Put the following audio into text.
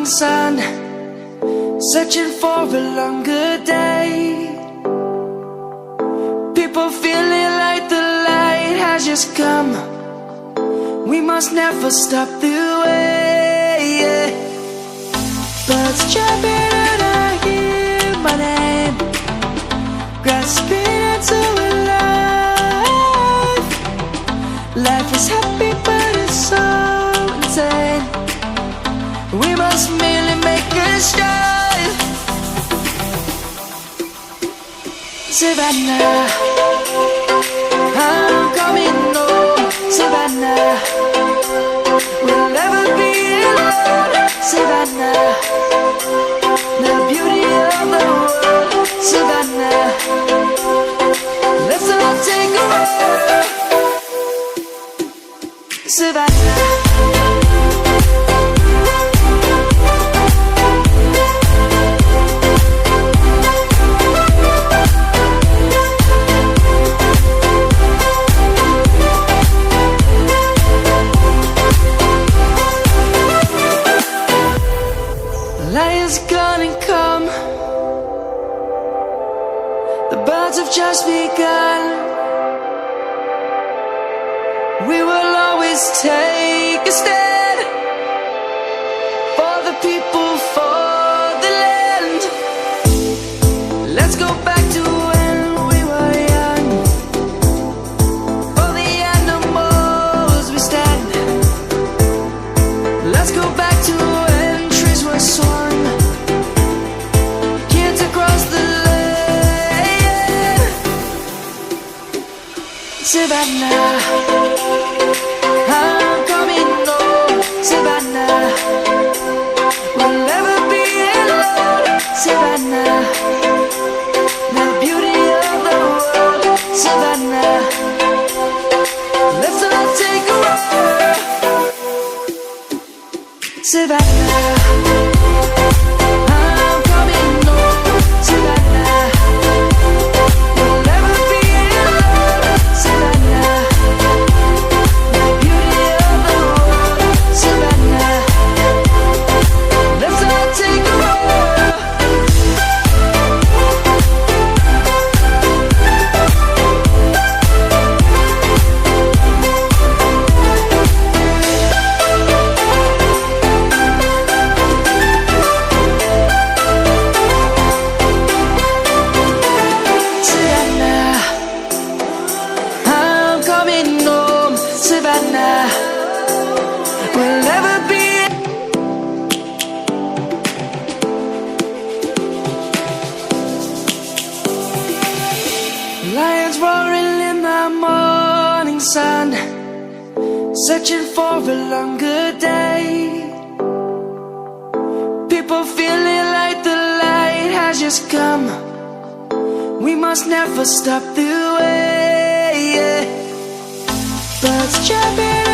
morning sun, searching for a longer day. People feeling like the light has just come. We must never stop the way. Birds jumping and I hear my name, grasping into a life. Life is happy but it's so insane. We must merely make a strive. Savannah, I'm coming home. Savannah, we'll never be alone. Savannah, the beauty of the world. Savannah, let's all take a walk. Savannah. Lion's gonna come. The birds have just begun. We will always take a stand for the people, for the land. Let's go back to when we were young. For the animals we stand. Let's go back to when trees were swung, kids across the land. Savannah, I'm coming home. Savannah, we'll never be alone. Savannah, the beauty of the world. Savannah, let's all take a walk. Savannah, I'm coming home. Savannah, we'll never be alone. Savannah, the beauty of the world. Savannah, let's all take a walk. Savannah, I'm coming home. Savannah, we'll never be. Lions roaring in the morning sun, searching for a longer day. People feeling like the light has just come. We must never stop the way. Birds jumping